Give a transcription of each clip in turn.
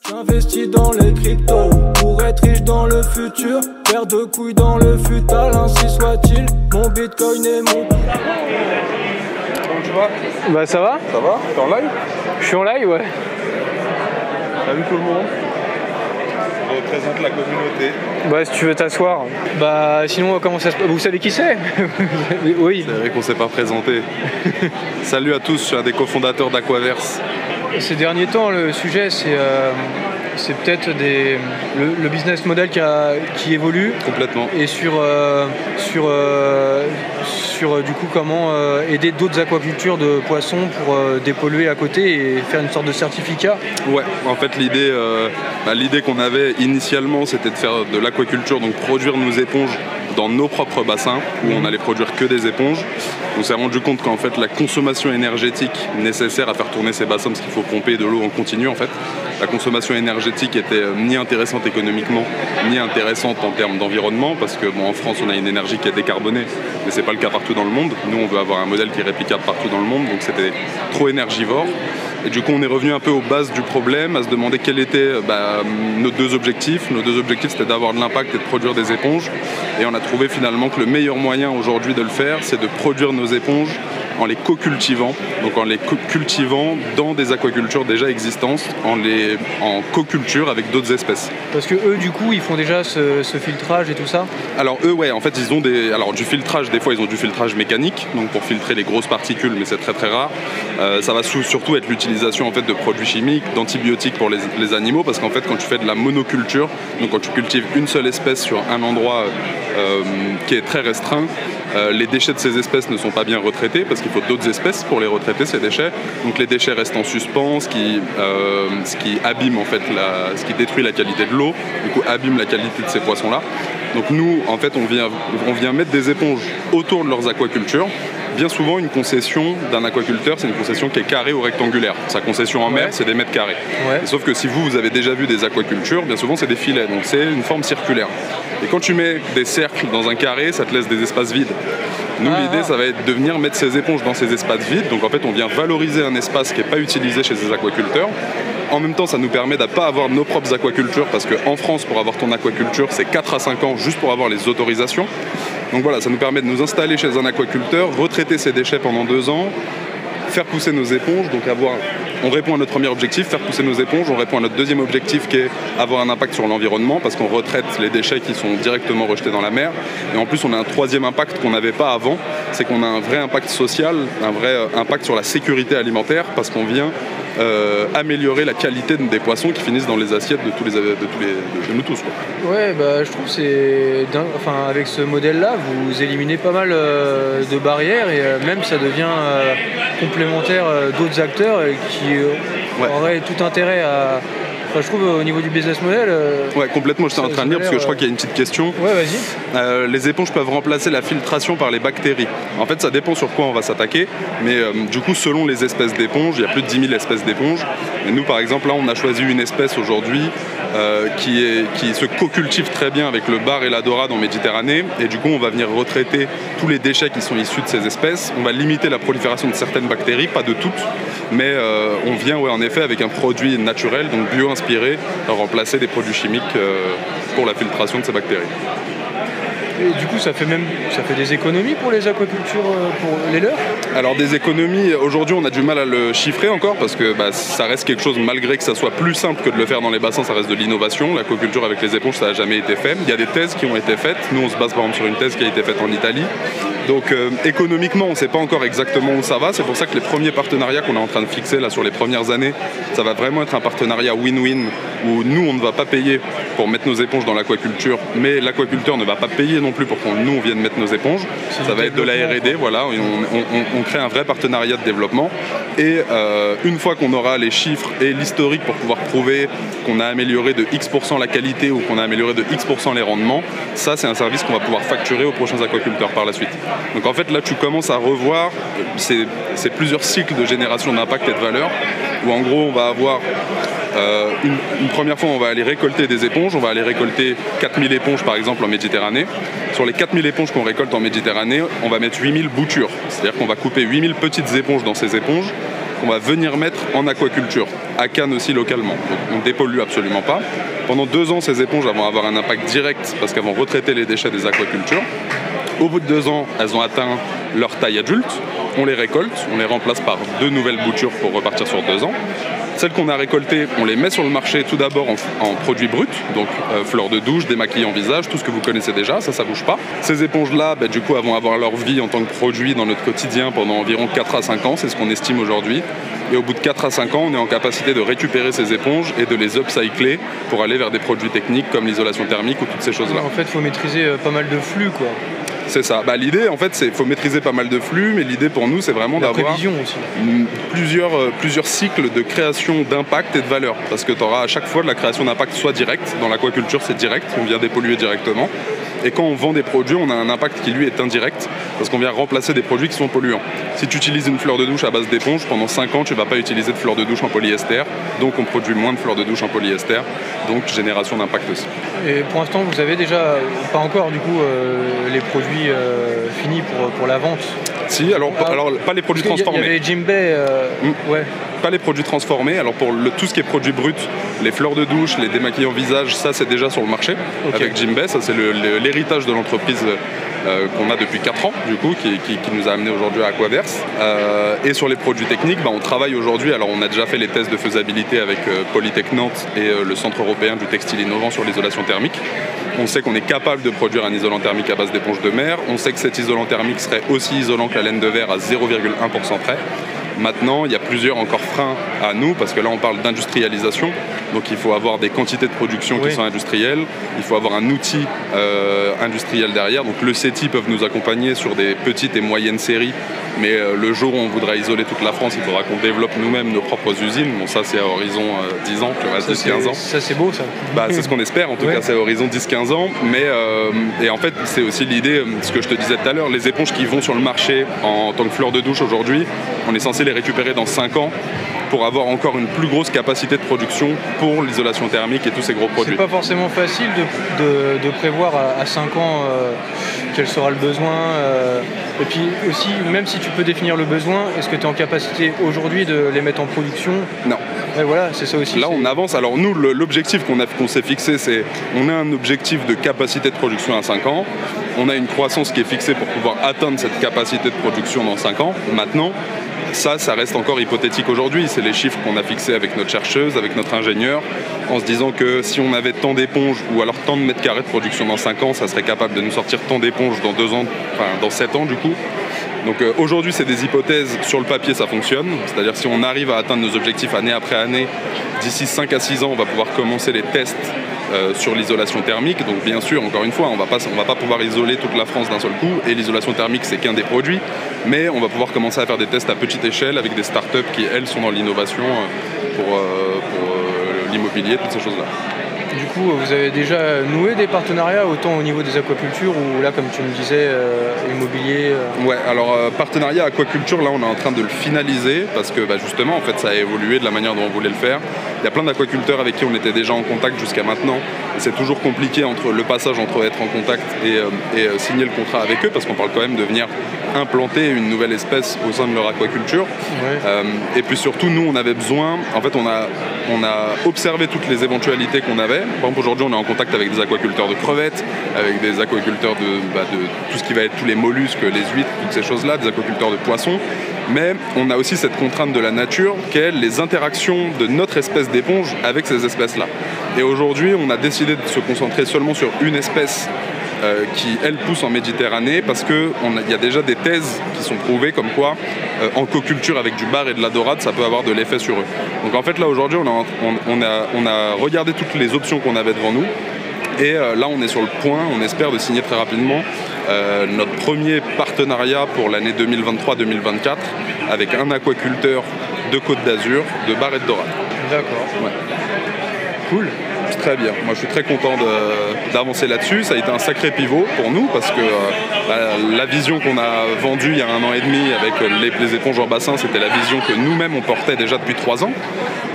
J'investis dans les cryptos pour être riche dans le futur. Paire de couilles dans le futal, ainsi soit-il. Mon bitcoin est mon... Comment tu vas? Bah ça va. Ça va? T'es en live? Je suis en live, ouais. T'as vu tout le monde? On représente la communauté. Bah si tu veux t'asseoir. Bah sinon comment ça se passe? Vous savez qui c'est? Oui. C'est vrai qu'on s'est pas présenté. Salut à tous, je suis un des cofondateurs d'Aquaverse. Ces derniers temps, le sujet, c'est peut-être le business model qui évolue. Complètement. Et sur du coup comment aider d'autres aquacultures de poissons pour dépolluer à côté et faire une sorte de certificat. Ouais, en fait l'idée qu'on avait initialement, c'était de faire de l'aquaculture, donc produire nos éponges dans nos propres bassins où on allait produire que des éponges. On s'est rendu compte qu'en fait la consommation énergétique nécessaire à faire tourner ces bassins, parce qu'il faut pomper de l'eau en continu en fait, la consommation énergétique était ni intéressante économiquement, ni intéressante en termes d'environnement, parce que bon, en France on a une énergie qui est décarbonée, mais c'est pas le cas partout dans le monde. Nous on veut avoir un modèle qui est réplicable partout dans le monde, donc c'était trop énergivore. Et du coup on est revenu un peu aux bases du problème, à se demander quels étaient nos deux objectifs. Nos deux objectifs c'était d'avoir de l'impact et de produire des éponges. Et on a trouvé finalement que le meilleur moyen aujourd'hui de le faire, c'est de produire nos éponges en les co-cultivant, donc en les cultivant dans des aquacultures déjà existantes, en co-culture avec d'autres espèces. Parce que eux du coup ils font déjà ce filtrage et tout ça? Alors eux ouais, en fait ils ont du filtrage, des fois ils ont du filtrage mécanique, donc pour filtrer les grosses particules, mais c'est très très rare. Ça va surtout être l'utilisation en fait de produits chimiques, d'antibiotiques pour les animaux, parce qu'en fait quand tu fais de la monoculture, donc quand tu cultives une seule espèce sur un endroit qui est très restreint, les déchets de ces espèces ne sont pas bien retraités parce qu'il faut d'autres espèces pour les retraiter ces déchets. Donc les déchets restent en suspens, ce qui abîme en fait, ce qui détruit la qualité de l'eau, du coup abîme la qualité de ces poissons-là. Donc nous en fait on vient mettre des éponges autour de leurs aquacultures. Bien souvent, une concession d'un aquaculteur, c'est une concession qui est carrée ou rectangulaire. Sa concession en mer, c'est des mètres carrés. Ouais. Sauf que si vous avez déjà vu des aquacultures, bien souvent, c'est des filets. Donc, c'est une forme circulaire. Et quand tu mets des cercles dans un carré, ça te laisse des espaces vides. Nous, l'idée, ça va être de venir mettre ces éponges dans ces espaces vides. Donc, en fait, on vient valoriser un espace qui n'est pas utilisé chez ces aquaculteurs. En même temps, ça nous permet de ne pas avoir nos propres aquacultures parce qu'en France, pour avoir ton aquaculture, c'est 4 à 5 ans juste pour avoir les autorisations. Donc voilà, ça nous permet de nous installer chez un aquaculteur, retraiter ses déchets pendant 2 ans, faire pousser nos éponges, donc on répond à notre premier objectif, faire pousser nos éponges, on répond à notre deuxième objectif qui est avoir un impact sur l'environnement parce qu'on retraite les déchets qui sont directement rejetés dans la mer. Et en plus, on a un troisième impact qu'on n'avait pas avant, c'est qu'on a un vrai impact social, un vrai impact sur la sécurité alimentaire parce qu'on vient améliorer la qualité des poissons qui finissent dans les assiettes de nous tous, quoi. Ouais, bah je trouve que avec ce modèle-là, vous éliminez pas mal de barrières et même ça devient complémentaire d'autres acteurs qui auraient tout intérêt à... Enfin, je trouve au niveau du business model... Ouais, complètement, j'étais en train de dire parce que je crois qu'il y a une petite question. Ouais, vas-y. Les éponges peuvent remplacer la filtration par les bactéries. En fait, ça dépend sur quoi on va s'attaquer, mais du coup, selon les espèces d'éponges, il y a plus de 10 000 espèces d'éponges. Et nous, par exemple, là, on a choisi une espèce aujourd'hui qui se co-cultive très bien avec le bar et la dorade en Méditerranée. Et du coup, on va venir retraiter tous les déchets qui sont issus de ces espèces. On va limiter la prolifération de certaines bactéries, pas de toutes, mais on vient en effet avec un produit naturel, donc bio-inspiré, remplacer des produits chimiques pour la filtration de ces bactéries. Et du coup, ça fait des économies pour les aquacultures, pour les leurs? Alors des économies, aujourd'hui on a du mal à le chiffrer encore parce que ça reste quelque chose, malgré que ça soit plus simple que de le faire dans les bassins, ça reste de l'innovation. L'aquaculture avec les éponges, ça n'a jamais été fait. Il y a des thèses qui ont été faites. Nous on se base par exemple sur une thèse qui a été faite en Italie. Donc économiquement, on ne sait pas encore exactement où ça va. C'est pour ça que les premiers partenariats qu'on est en train de fixer là sur les premières années, ça va vraiment être un partenariat win-win où nous, on ne va pas payer pour mettre nos éponges dans l'aquaculture, mais l'aquaculteur ne va pas payer non plus pour qu'on nous on vienne mettre nos éponges. Ça va être de la R&D, voilà. On crée un vrai partenariat de développement. Et une fois qu'on aura les chiffres et l'historique pour pouvoir prouver qu'on a amélioré de X% la qualité ou qu'on a amélioré de X% les rendements, ça c'est un service qu'on va pouvoir facturer aux prochains aquaculteurs par la suite. Donc en fait là tu commences à revoir c'est plusieurs cycles de génération d'impact et de valeur où en gros on va avoir une première fois on va aller récolter des éponges, on va aller récolter 4000 éponges par exemple en Méditerranée. Sur les 4000 éponges qu'on récolte en Méditerranée, on va mettre 8000 boutures, c'est-à-dire qu'on va couper 8000 petites éponges dans ces éponges qu'on va venir mettre en aquaculture, à Cannes aussi localement. Donc on ne dépollue absolument pas. Pendant 2 ans, ces éponges vont avoir un impact direct parce qu'elles vont retraiter les déchets des aquacultures. Au bout de 2 ans, elles ont atteint leur taille adulte. On les récolte, on les remplace par 2 nouvelles boutures pour repartir sur 2 ans. Celles qu'on a récoltées, on les met sur le marché tout d'abord en produits bruts, donc fleurs de douche, démaquillant visage, tout ce que vous connaissez déjà, ça bouge pas. Ces éponges-là, du coup, elles vont avoir leur vie en tant que produit dans notre quotidien pendant environ 4 à 5 ans, c'est ce qu'on estime aujourd'hui. Et au bout de 4 à 5 ans, on est en capacité de récupérer ces éponges et de les upcycler pour aller vers des produits techniques comme l'isolation thermique ou toutes ces choses-là. En fait, il faut maîtriser pas mal de flux, quoi. C'est ça. L'idée, en fait, c'est qu'il faut maîtriser pas mal de flux, mais l'idée pour nous, c'est vraiment d'avoir plusieurs cycles de création d'impact et de valeur. Parce que tu auras à chaque fois de la création d'impact soit directe. Dans l'aquaculture, c'est direct, on vient dépolluer directement. Et quand on vend des produits, on a un impact qui lui est indirect, parce qu'on vient remplacer des produits qui sont polluants. Si tu utilises une fleur de douche à base d'éponge, pendant 5 ans, tu ne vas pas utiliser de fleur de douche en polyester, donc on produit moins de fleurs de douche en polyester, donc génération d'impact aussi. Et pour l'instant, vous avez déjà, pas encore du coup, les produits finis pour la vente? Si, alors pas les produits transformés. Il y avait Jimbei, ouais. Pas les produits transformés. Alors pour tout ce qui est produits bruts, les fleurs de douche, les démaquillants visage, ça c'est déjà sur le marché avec Jimbei. Ça c'est l'héritage de l'entreprise qu'on a depuis 4 ans du coup, qui nous a amené aujourd'hui à Aquaverse. Et sur les produits techniques, on travaille aujourd'hui. Alors on a déjà fait les tests de faisabilité avec Polytech Nantes et le Centre européen du textile innovant sur l'isolation thermique. On sait qu'on est capable de produire un isolant thermique à base d'éponge de mer. On sait que cet isolant thermique serait aussi isolant que la laine de verre à 0,1% près. Maintenant, il y a plusieurs encore freins à nous, parce que là on parle d'industrialisation, donc il faut avoir des quantités de production qui sont industrielles, il faut avoir un outil industriel derrière, donc le CETI peuvent nous accompagner sur des petites et moyennes séries, mais le jour où on voudra isoler toute la France, il faudra qu'on développe nous-mêmes nos propres usines. Bon, ça c'est à horizon 10 ans, 10-15 ans. Ça c'est beau ça. C'est ce qu'on espère, en tout cas c'est à horizon 10-15 ans, mais et en fait c'est aussi l'idée, ce que je te disais tout à l'heure, les éponges qui vont sur le marché en tant que fleurs de douche aujourd'hui, on est censé les récupérer dans 5 ans pour avoir encore une plus grosse capacité de production pour l'isolation thermique et tous ces gros produits. C'est pas forcément facile de prévoir à 5 ans quel sera le besoin. Et puis aussi, même si tu peux définir le besoin, est-ce que tu es en capacité aujourd'hui de les mettre en production? Non. Et voilà, c'est ça aussi. Là, on avance. Alors nous, l'objectif qu'on s'est fixé, c'est on a un objectif de capacité de production à 5 ans. On a une croissance qui est fixée pour pouvoir atteindre cette capacité de production dans 5 ans. Maintenant, ça reste encore hypothétique aujourd'hui. C'est les chiffres qu'on a fixés avec notre chercheuse, avec notre ingénieur, en se disant que si on avait tant d'éponges ou alors tant de mètres carrés de production dans 5 ans, ça serait capable de nous sortir tant d'éponges dans 2 ans, enfin dans 7 ans du coup. Donc aujourd'hui, c'est des hypothèses. Sur le papier, ça fonctionne. C'est-à-dire si on arrive à atteindre nos objectifs année après année, d'ici 5 à 6 ans, on va pouvoir commencer les tests sur l'isolation thermique. Donc bien sûr, encore une fois, on va pas pouvoir isoler toute la France d'un seul coup. Et l'isolation thermique, c'est qu'un des produits. Mais on va pouvoir commencer à faire des tests à petite échelle avec des startups qui, elles, sont dans l'innovation pour l'immobilier, toutes ces choses-là. Du coup, vous avez déjà noué des partenariats, autant au niveau des aquacultures ou là, comme tu me disais, immobilier Ouais, alors partenariat aquaculture, là on est en train de le finaliser parce que justement, en fait, ça a évolué de la manière dont on voulait le faire. Il y a plein d'aquaculteurs avec qui on était déjà en contact jusqu'à maintenant. Et c'est toujours compliqué le passage entre être en contact et signer le contrat avec eux, parce qu'on parle quand même de venir implanter une nouvelle espèce au sein de leur aquaculture. Ouais. Et puis surtout, nous, on avait besoin, en fait, on a observé toutes les éventualités qu'on avait. Par exemple, aujourd'hui, on est en contact avec des aquaculteurs de crevettes, avec des aquaculteurs de tout ce qui va être tous les mollusques, les huîtres, toutes ces choses-là, des aquaculteurs de poissons. Mais on a aussi cette contrainte de la nature, qu'est les interactions de notre espèce d'éponge avec ces espèces-là. Et aujourd'hui, on a décidé de se concentrer seulement sur une espèce qui, elle, pousse en Méditerranée, parce qu'il y a déjà des thèses qui sont prouvées comme quoi, en coculture avec du bar et de la dorade, ça peut avoir de l'effet sur eux. Donc en fait, là, aujourd'hui, on a regardé toutes les options qu'on avait devant nous, et là, on est sur le point, on espère de signer très rapidement notre premier partenariat pour l'année 2023-2024 avec un aquaculteur de Côte d'Azur, de bar et de dorade. D'accord. Ouais. Cool. très bien. Moi, je suis très content d'avancer là-dessus. Ça a été un sacré pivot pour nous parce que la vision qu'on a vendue il y a 1 an et demi avec les éponges en bassin, c'était la vision que nous-mêmes on portait déjà depuis 3 ans.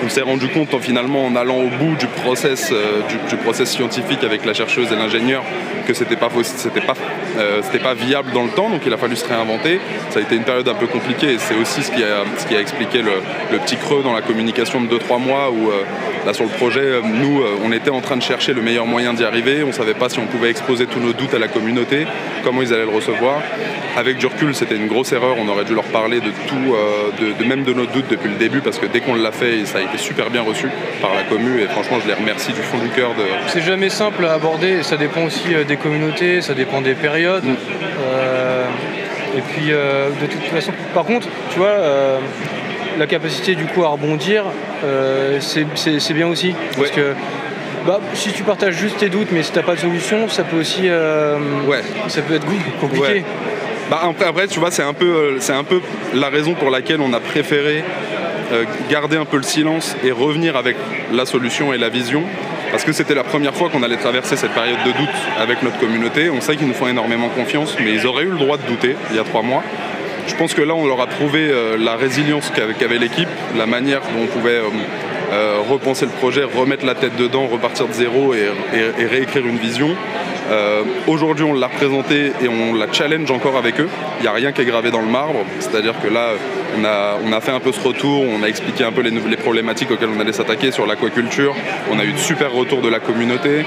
On s'est rendu compte finalement en allant au bout du process scientifique avec la chercheuse et l'ingénieur que c'était pas viable dans le temps, donc il a fallu se réinventer. Ça a été une période un peu compliquée et c'est aussi ce qui a expliqué le petit creux dans la communication de 2-3 mois où là sur le projet, nous on était en train de chercher le meilleur moyen d'y arriver, on savait pas si on pouvait exposer tous nos doutes à la communauté, comment ils allaient le recevoir. Avec du recul, c'était une grosse erreur, on aurait dû leur parler de tout, même de nos doutes depuis le début parce que dès qu'on l'a fait, ça a été super bien reçu par la commu et franchement je les remercie du fond du cœur. C'est jamais simple à aborder, ça dépend aussi des communautés, ça dépend des périodes. Et puis de toute façon, par contre, tu vois, la capacité du coup à rebondir, c'est bien aussi. Parce que si tu partages juste tes doutes mais si tu n'as pas de solution, ça peut aussi ça peut être compliqué. Ouais. Après, tu vois, c'est un peu la raison pour laquelle on a préféré garder un peu le silence et revenir avec la solution et la vision. Parce que c'était la première fois qu'on allait traverser cette période de doute avec notre communauté. On sait qu'ils nous font énormément confiance, mais ils auraient eu le droit de douter il y a 3 mois. Je pense que là, on leur a prouvé la résilience qu'avait l'équipe, la manière dont on pouvait repenser le projet, remettre la tête dedans, repartir de zéro et réécrire une vision. Aujourd'hui, on l'a représenté et on la challenge encore avec eux. Il n'y a rien qui est gravé dans le marbre. C'est-à-dire que là, on a fait un peu ce retour, on a expliqué un peu les problématiques auxquelles on allait s'attaquer sur l'aquaculture. On a eu de super retours de la communauté.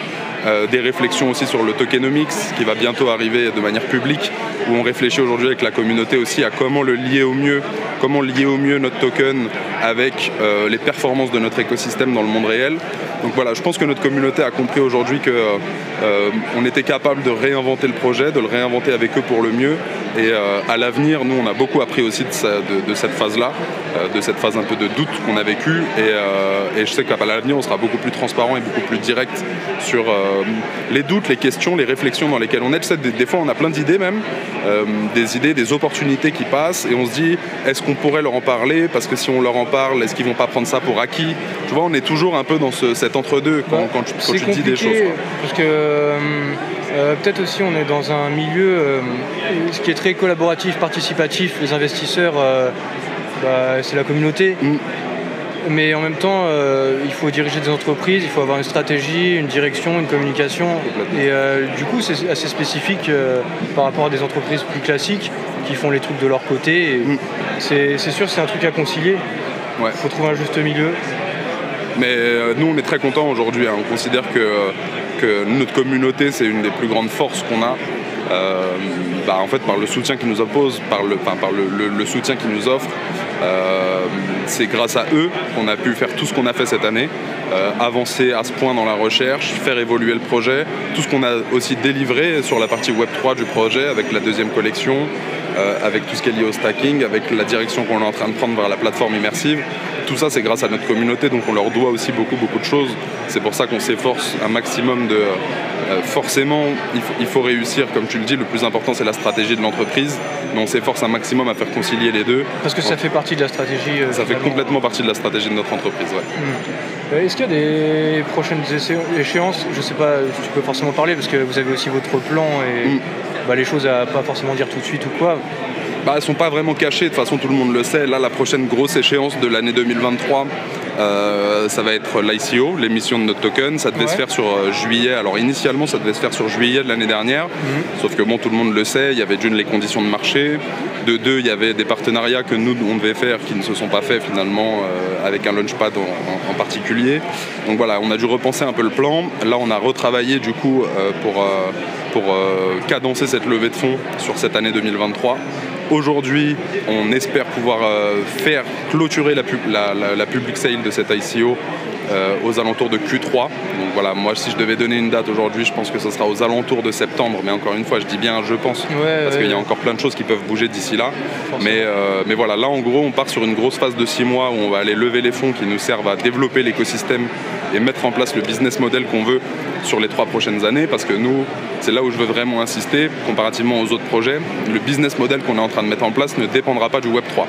Des réflexions aussi sur le tokenomics qui va bientôt arriver de manière publique, où on réfléchit aujourd'hui avec la communauté aussi à comment lier au mieux notre token avec les performances de notre écosystème dans le monde réel. Donc voilà, je pense que notre communauté a compris aujourd'hui qu'on était capable de réinventer le projet, de le réinventer avec eux pour le mieux. Et à l'avenir, nous, on a beaucoup appris aussi de cette phase-là, de cette phase un peu de doute qu'on a vécue. Et je sais qu'à l'avenir, on sera beaucoup plus transparent et beaucoup plus direct sur les doutes, les questions, les réflexions dans lesquelles on est. Tu sais, des fois, on a plein d'idées même, des idées, des opportunités qui passent. Et on se dit, est-ce qu'on pourrait leur en parler? Parce que si on leur en parle, est-ce qu'ils vont pas prendre ça pour acquis? Tu vois, on est toujours un peu dans cet entre-deux quand tu dis des choses. Parce que peut-être aussi on est dans un milieu ce qui est très collaboratif, participatif. Les investisseurs, c'est la communauté. Mais en même temps, il faut diriger des entreprises, il faut avoir une stratégie, une direction, une communication. Et du coup, c'est assez spécifique par rapport à des entreprises plus classiques qui font les trucs de leur côté. C'est sûr, c'est un truc à concilier. Il faut trouver un juste milieu. Mais nous, on est très contents aujourd'hui. On considère que notre communauté, c'est une des plus grandes forces qu'on a. En fait, par le soutien qu'ils nous opposent, par le soutien qu'ils nous offrent. C'est grâce à eux qu'on a pu faire tout ce qu'on a fait cette année, avancer à ce point dans la recherche, faire évoluer le projet, tout ce qu'on a aussi délivré sur la partie Web3 du projet avec la 2e collection, avec tout ce qui est lié au stacking, avec la direction qu'on est en train de prendre vers la plateforme immersive. Tout ça, c'est grâce à notre communauté, donc on leur doit aussi beaucoup de choses. C'est pour ça qu'on s'efforce un maximum de... forcément, il faut réussir, comme tu le dis, le plus important, c'est la stratégie de l'entreprise, mais on s'efforce un maximum à faire concilier les deux. Parce que ça fait partie de la stratégie. Ça fait complètement partie de la stratégie de notre entreprise, Est-ce qu'il y a des prochaines échéances? Je ne sais pas si tu peux forcément parler, parce que vous avez aussi votre plan et les choses à pas forcément dire tout de suite ou quoi. Elles ne sont pas vraiment cachées, de toute façon tout le monde le sait. Là, la prochaine grosse échéance de l'année 2023, ça va être l'ICO, l'émission de notre token. Ça devait se faire sur juillet. Alors initialement, ça devait se faire sur juillet de l'année dernière. Sauf que tout le monde le sait, il y avait d'une les conditions de marché. De deux, il y avait des partenariats que nous, on devait faire qui ne se sont pas faits finalement, avec un launchpad en particulier. Donc voilà, on a dû repenser un peu le plan. Là, on a retravaillé du coup pour cadencer cette levée de fonds sur cette année 2023. Aujourd'hui, on espère pouvoir faire clôturer la public sale de cette ICO aux alentours de Q3. Donc voilà, moi si je devais donner une date aujourd'hui, je pense que ce sera aux alentours de septembre. Mais encore une fois, je dis bien je pense, parce qu'il y a encore plein de choses qui peuvent bouger d'ici là. Mais voilà, là en gros, on part sur une grosse phase de 6 mois où on va aller lever les fonds qui nous servent à développer l'écosystème et mettre en place le business model qu'on veut sur les 3 prochaines années, parce que nous, c'est là où je veux vraiment insister, comparativement aux autres projets, le business model qu'on est en train de mettre en place ne dépendra pas du Web3.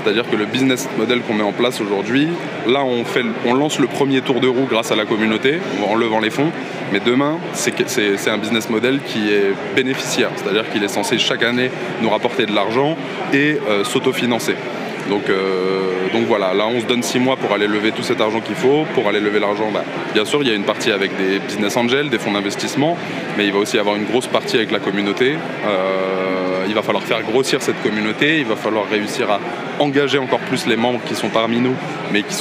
C'est-à-dire que le business model qu'on met en place aujourd'hui, là on lance le premier tour de roue grâce à la communauté, en levant les fonds, mais demain, c'est un business model qui est bénéficiaire, c'est-à-dire qu'il est censé chaque année nous rapporter de l'argent et s'autofinancer. Donc voilà, là on se donne 6 mois pour aller lever tout cet argent qu'il faut. Pour aller lever l'argent, bien sûr il y a une partie avec des business angels, des fonds d'investissement, mais il va aussi y avoir une grosse partie avec la communauté. Il va falloir faire grossir cette communauté, il va falloir réussir à engager encore plus les membres qui sont parmi nous, mais qui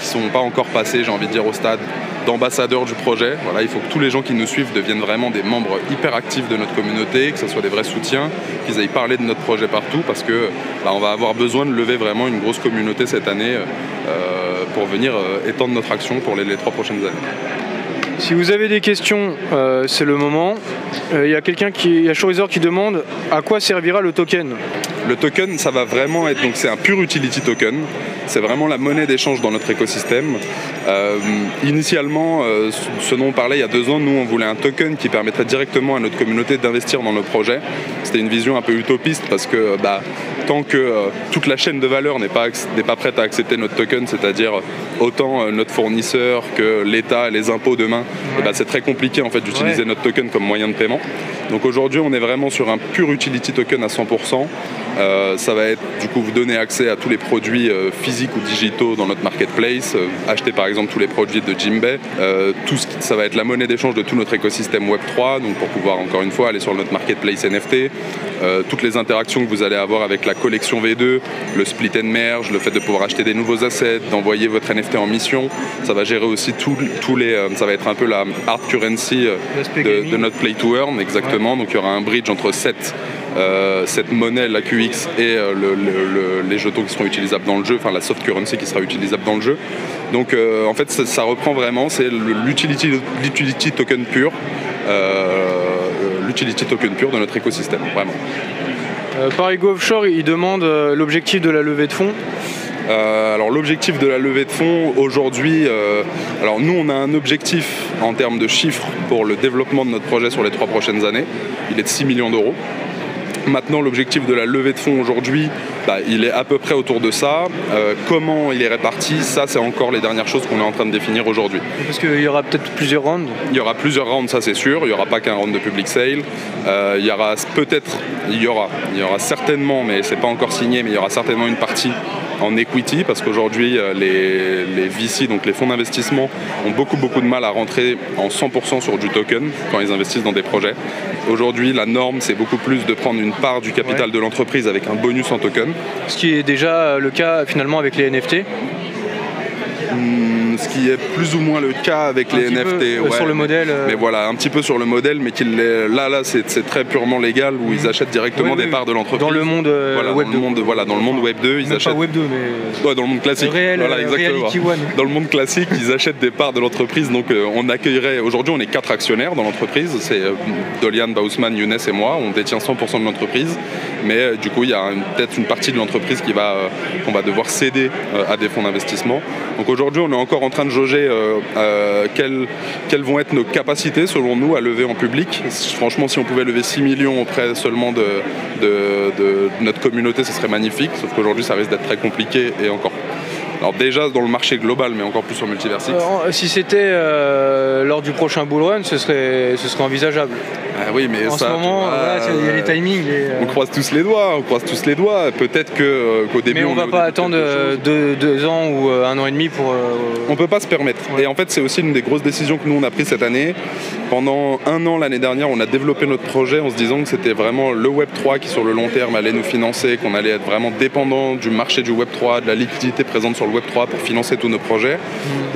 sont pas encore passés, j'ai envie de dire, au stade d'ambassadeurs du projet. Voilà, il faut que tous les gens qui nous suivent deviennent vraiment des membres hyper actifs de notre communauté, que ce soit des vrais soutiens, qu'ils aillent parler de notre projet partout, parce que on va avoir besoin de lever vraiment une grosse communauté cette année pour venir étendre notre action pour les 3 prochaines années. Si vous avez des questions, c'est le moment. Il y a il y a Chorizor qui demande à quoi servira le token. Le token, ça va vraiment être, donc c'est un pur utility token. C'est vraiment la monnaie d'échange dans notre écosystème. Initialement, ce dont on parlait il y a 2 ans, nous on voulait un token qui permettrait directement à notre communauté d'investir dans nos projets. C'était une vision un peu utopiste parce que tant que toute la chaîne de valeur n'est pas prête à accepter notre token, c'est-à-dire autant notre fournisseur que l'État et les impôts demain, c'est très compliqué en fait d'utiliser notre token comme moyen de paiement. Donc aujourd'hui on est vraiment sur un pur utility token à 100%. Ça va être du coup vous donner accès à tous les produits physiques ou digitaux dans notre marketplace, acheter par exemple tous les produits de Jimbei, ça va être la monnaie d'échange de tout notre écosystème Web3, donc pour pouvoir encore une fois aller sur notre marketplace NFT, toutes les interactions que vous allez avoir avec la collection V2, le split and merge, le fait de pouvoir acheter des nouveaux assets, d'envoyer votre NFT en mission, ça va gérer aussi ça va être un peu la hard currency de notre play to earn, exactement, donc il y aura un bridge entre cette monnaie, la QX et les jetons qui seront utilisables dans le jeu, enfin la soft currency qui sera utilisable dans le jeu. Donc en fait ça reprend vraiment, c'est l'utility token pur, de notre écosystème, vraiment. Parigo Offshore, il demande l'objectif de la levée de fonds. Alors l'objectif de la levée de fonds aujourd'hui, alors nous on a un objectif en termes de chiffres pour le développement de notre projet sur les 3 prochaines années, il est de 6 millions d'euros. Maintenant, l'objectif de la levée de fonds aujourd'hui, il est à peu près autour de ça. Comment il est réparti, ça c'est encore les dernières choses qu'on est en train de définir aujourd'hui. Parce qu'il y aura peut-être plusieurs rounds. Il y aura plusieurs rounds, ça c'est sûr. Il n'y aura pas qu'un round de public sale. Il y aura certainement, mais c'est pas encore signé, mais il y aura certainement une partie en equity, parce qu'aujourd'hui les VC, donc les fonds d'investissement, ont beaucoup de mal à rentrer en 100% sur du token quand ils investissent dans des projets. Aujourd'hui la norme c'est beaucoup plus de prendre une part du capital de l'entreprise avec un bonus en token. Ce qui est déjà le cas finalement avec les NFT. Ce qui est plus ou moins le cas avec les NFT. Sur le modèle. Mais voilà, un petit peu sur le modèle, mais là c'est très purement légal où ils achètent directement des parts de l'entreprise. Dans le monde Web 2. Dans le monde Web 2, ils achètent. Pas Web 2, mais. Dans le monde classique. Exactement. Dans le monde classique, ils achètent des parts de l'entreprise. Donc on accueillerait. Aujourd'hui, on est 4 actionnaires dans l'entreprise. C'est Dolian, Bausman, Younes et moi. On détient 100% de l'entreprise. Mais du coup, il y a peut-être une partie de l'entreprise qu'on va devoir céder à des fonds d'investissement. Donc aujourd'hui, on est encore en train de jauger quelles vont être nos capacités, selon nous, à lever en public. Franchement, si on pouvait lever 6 millions auprès seulement de notre communauté, ce serait magnifique. Sauf qu'aujourd'hui, ça risque d'être très compliqué et encore. Alors déjà dans le marché global, mais encore plus sur Multiversix. Si c'était lors du prochain bull run, ce serait envisageable. Ah oui, mais en ce moment, il y a les timings. On croise tous les doigts. Peut-être qu'au début. Mais on ne va pas attendre 2 ans ou 1 an et demi pour. On ne peut pas se permettre. Ouais. Et en fait, c'est aussi une des grosses décisions que nous on a prises cette année. Pendant 1 an l'année dernière, on a développé notre projet en se disant que c'était vraiment le Web3 qui sur le long terme allait nous financer, qu'on allait être vraiment dépendant du marché du Web3, de la liquidité présente sur le Web3 pour financer tous nos projets.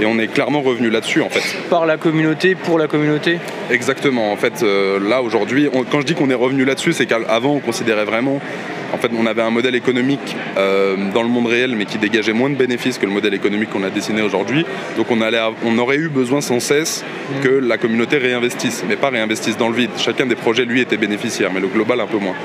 Et on est clairement revenu là-dessus en fait. Par la communauté, pour la communauté. Exactement. En fait, là aujourd'hui, quand je dis qu'on est revenu là-dessus, c'est qu'avant on considérait vraiment. En fait, on avait un modèle économique dans le monde réel, mais qui dégageait moins de bénéfices que le modèle économique qu'on a dessiné aujourd'hui. Donc on aurait eu besoin sans cesse que la communauté réinvestisse, mais pas réinvestisse dans le vide. Chacun des projets, lui, était bénéficiaire, mais le global un peu moins.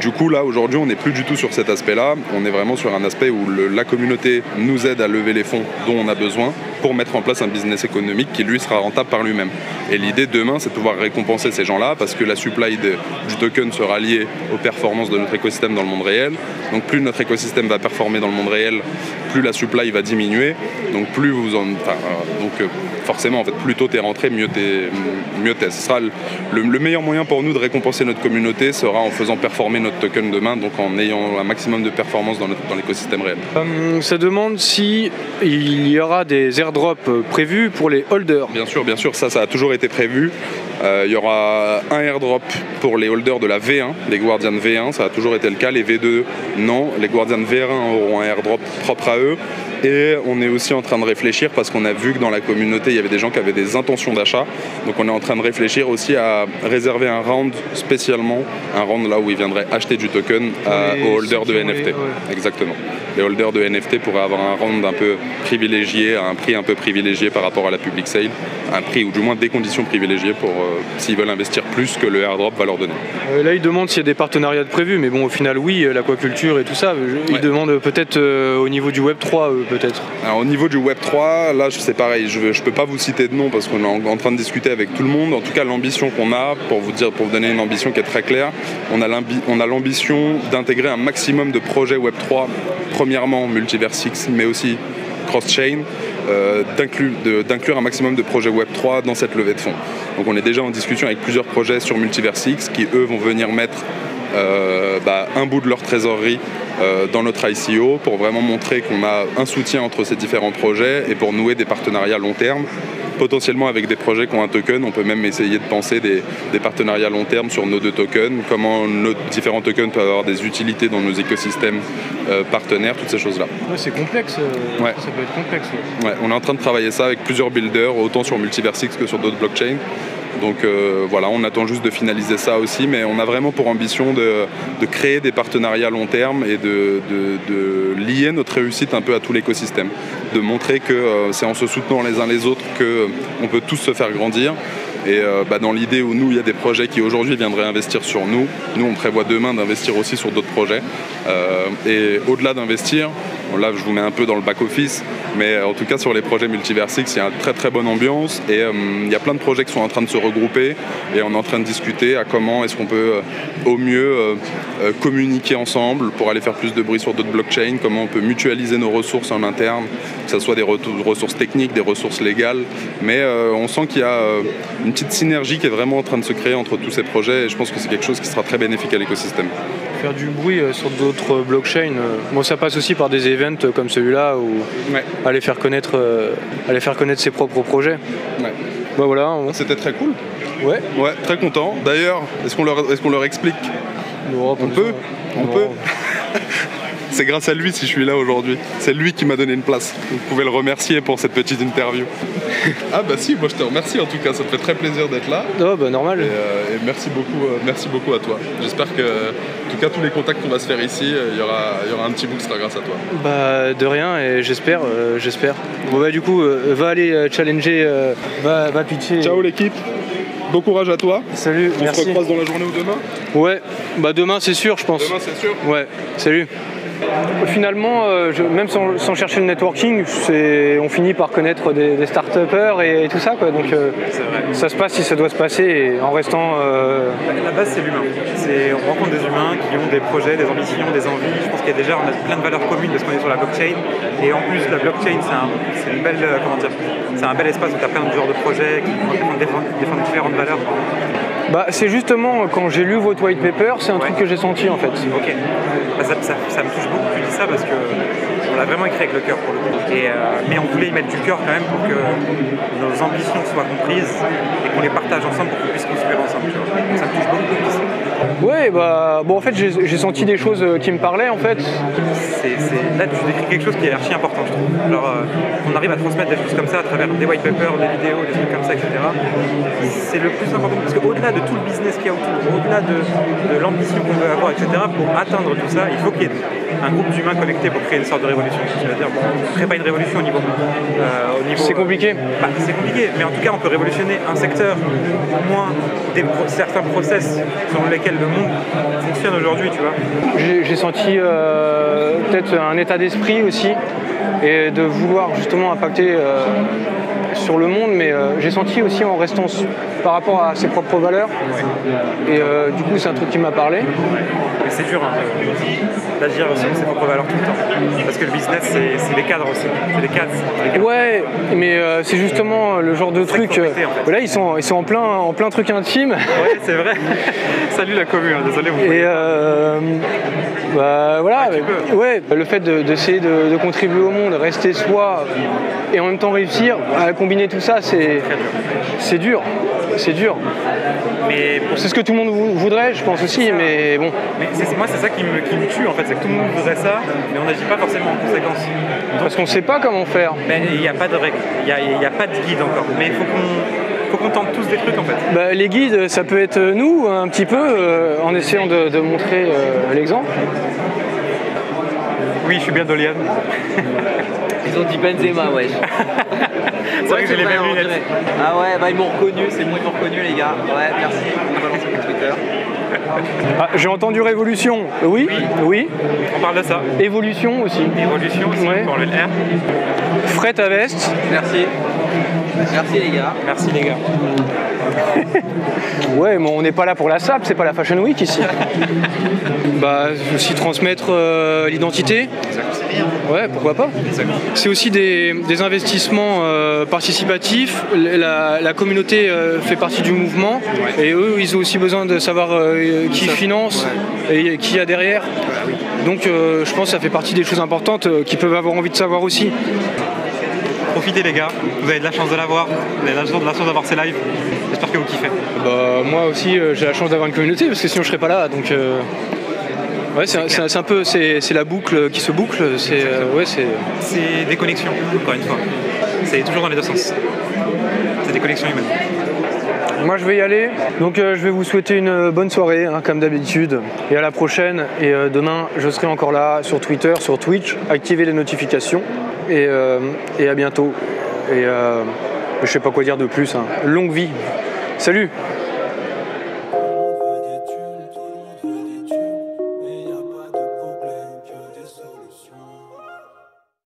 Du coup, là, aujourd'hui, on n'est plus du tout sur cet aspect-là. On est vraiment sur un aspect où la communauté nous aide à lever les fonds dont on a besoin. pour mettre en place un business économique qui lui sera rentable par lui-même. Et l'idée demain, c'est de pouvoir récompenser ces gens-là parce que la supply du token sera liée aux performances de notre écosystème dans le monde réel. Donc plus notre écosystème va performer dans le monde réel, plus la supply va diminuer. Donc plus forcément, en fait, plus tôt t'es rentré, mieux t'es. Ce sera le meilleur moyen pour nous de récompenser notre communauté sera en faisant performer notre token demain, donc en ayant un maximum de performance dans l'écosystème réel. Ça demande si il y aura des airdrops prévus pour les holders. Bien sûr, ça a toujours été prévu. Il y aura un airdrop pour les holders de la V1, les Guardians V1, ça a toujours été le cas. Les V2, non. Les Guardians V1 auront un airdrop propre à eux. Et on est aussi en train de réfléchir, parce qu'on a vu que dans la communauté, il y avait des gens qui avaient des intentions d'achat. Donc on est en train de réfléchir aussi à réserver un round spécialement, un round là où ils viendraient acheter du token aux holders de NFT. Exactement. Les holders de NFT pourraient avoir un round un peu privilégié, à un prix un peu privilégié par rapport à la public sale, un prix ou du moins des conditions privilégiées pour s'ils veulent investir plus que le airdrop va leur donner. Là, ils demandent s'il y a des partenariats prévus, mais bon, au final, oui, l'aquaculture et tout ça. Ils demandent peut-être au niveau du Web3, peut-être. Alors, au niveau du Web3, là, c'est pareil, je ne peux pas vous citer de nom parce qu'on est en train de discuter avec tout le monde. En tout cas, l'ambition qu'on a, pour vous donner une ambition qui est très claire, on a l'ambition d'intégrer un maximum de projets Web3, premièrement Multiversix, mais aussi cross-chain, d'inclure un maximum de projets Web3 dans cette levée de fonds. Donc on est déjà en discussion avec plusieurs projets sur Multiversix qui, eux, vont venir mettre un bout de leur trésorerie dans notre ICO pour vraiment montrer qu'on a un soutien entre ces différents projets et pour nouer des partenariats long terme. Potentiellement avec des projets qui ont un token, on peut même essayer de penser des partenariats long terme sur nos deux tokens, comment nos différents tokens peuvent avoir des utilités dans nos écosystèmes partenaires, toutes ces choses-là. Ouais, c'est complexe, ça peut être complexe. Ouais, on est en train de travailler ça avec plusieurs builders, autant sur Multiversix que sur d'autres blockchains. Donc voilà, on attend juste de finaliser ça aussi, mais on a vraiment pour ambition de créer des partenariats long terme et de lier notre réussite un peu à tout l'écosystème, de montrer que c'est en se soutenant les uns les autres qu'on peut tous se faire grandir. Et dans l'idée où nous, il y a des projets qui aujourd'hui viendraient investir sur nous, on prévoit demain d'investir aussi sur d'autres projets. Et au-delà d'investir, là je vous mets un peu dans le back-office, mais en tout cas sur les projets Multiversix, il y a une très très bonne ambiance et il y a plein de projets qui sont en train de se regrouper et on est en train de discuter à comment est-ce qu'on peut au mieux communiquer ensemble pour aller faire plus de bruit sur d'autres blockchains, comment on peut mutualiser nos ressources en interne, que ce soit des ressources techniques, des ressources légales, mais on sent qu'il y a une petite synergie qui est vraiment en train de se créer entre tous ces projets et je pense que c'est quelque chose qui sera très bénéfique à l'écosystème. Faire du bruit sur d'autres blockchains, ça passe aussi par des events comme celui-là où aller faire connaître ses propres projets. Ouais. Voilà. C'était très cool. Ouais, très content. D'ailleurs, est-ce qu'on leur explique? On peut. C'est grâce à lui si je suis là aujourd'hui. C'est lui qui m'a donné une place. Vous pouvez le remercier pour cette petite interview. Ah bah si, moi je te remercie en tout cas. Ça me fait très plaisir d'être là. Normal. Et merci beaucoup à toi. J'espère que, en tout cas, tous les contacts qu'on va se faire ici, il y aura un petit bout qui sera grâce à toi. De rien et j'espère. Bon du coup, va aller challenger, va pitcher. Ciao l'équipe. Bon courage à toi. Salut, merci. On se recroise dans la journée ou demain? Ouais, demain c'est sûr je pense. Demain c'est sûr? Ouais, salut. Finalement, même sans chercher le networking, on finit par connaître des start-upers et tout ça, quoi. Donc ça se passe si ça doit se passer et en restant... La base c'est l'humain. On rencontre des humains qui ont des projets, des ambitions, des envies. Je pense qu'il y a déjà on a plein de valeurs communes parce qu'on est sur la blockchain. Et en plus la blockchain c'est une belle, c'est un bel espace où tu as plein de genres de projets qui vont défendre différentes valeurs. C'est justement quand j'ai lu votre white paper, c'est un truc que j'ai senti en fait. Ok. Ça me touche beaucoup que tu dis ça parce que on l'a vraiment écrit avec le cœur pour le coup. Mais on voulait y mettre du cœur quand même pour que nos ambitions soient comprises et qu'on les partage ensemble pour qu'on puisse construire ensemble. Tu vois. Donc ça me touche beaucoup de ça. Ouais, en fait j'ai senti des choses qui me parlaient en fait. Là tu décris quelque chose qui est archi important je trouve. Alors on arrive à transmettre des choses comme ça à travers des white papers, des vidéos, des trucs comme ça, etc. C'est le plus important parce qu'au-delà de tout le business qu'il y a autour, au-delà de l'ambition qu'on veut avoir, etc., pour atteindre tout ça, il faut qu'il y ait un groupe d'humains connectés pour créer une sorte de révolution. C'est-à-dire on ne crée pas une révolution au niveau c'est compliqué. C'est compliqué, mais en tout cas on peut révolutionner un secteur, au moins certains process selon lesquels le monde fonctionne aujourd'hui, tu vois. J'ai senti peut-être un état d'esprit aussi, et de vouloir justement impacter sur le monde, mais j'ai senti aussi en restant par rapport à ses propres valeurs. Et du coup, c'est un truc qui m'a parlé. Mais c'est dur d'agir sur ses propres valeurs tout le temps. Parce que le business, c'est les cadres aussi. C'est les cadres. Ouais, mais c'est justement le genre de truc. Là, ils sont en plein truc intime. Ouais, c'est vrai. Salut la commune, désolé. Vous et voilà, ouais, le fait d'essayer de contribuer au monde, rester soi et en même temps réussir à combiner tout ça, c'est dur. C'est dur. C'est ce que tout le monde voudrait, je pense aussi, mais bon. Mais moi, c'est ça qui me tue en fait, c'est que tout le monde voudrait ça, mais on n'agit pas forcément en conséquence. Parce qu'on ne sait pas comment faire. Il n'y a pas de règles, il n'y a pas de guide encore. Mais il faut qu'on tente tous des trucs en fait. Les guides, ça peut être nous, un petit peu, en essayant de montrer l'exemple. Oui, je suis bien Dolian. Ils ont dit Benzema, ouais. C'est vrai que j'ai les mêmes lunettes. Ah ouais, ils m'ont reconnu, c'est moi, ils m'ont reconnu les gars. Ouais, merci. On va lancer sur Twitter. J'ai entendu révolution. Oui. On parle de ça. Évolution aussi. Évolution aussi, ouais. Pour le R. Frais ta veste. Merci. Merci les gars. Merci les gars. Ouais, mais on n'est pas là pour la SAP, c'est pas la Fashion Week ici. Aussi transmettre l'identité. Ouais, pourquoi pas. C'est aussi des investissements participatifs. La communauté fait partie du mouvement, et eux, ils ont aussi besoin de savoir qui finance et qui y a derrière. Donc je pense que ça fait partie des choses importantes qu'ils peuvent avoir envie de savoir aussi. Profitez les gars, vous avez de la chance de l'avoir, vous avez de la chance d'avoir ces lives. J'espère que vous kiffez. Moi aussi j'ai la chance d'avoir une communauté, parce que sinon je serais pas là. Donc ouais, c'est un peu c'est la boucle qui se boucle. C'est des connexions, encore une fois. C'est toujours dans les deux sens. C'est des connexions humaines. Moi je vais y aller, donc je vais vous souhaiter une bonne soirée comme d'habitude, et à la prochaine. Et demain je serai encore là sur Twitter, sur Twitch. Activez les notifications, et à bientôt. Et je sais pas quoi dire de plus. Longue vie. Salut.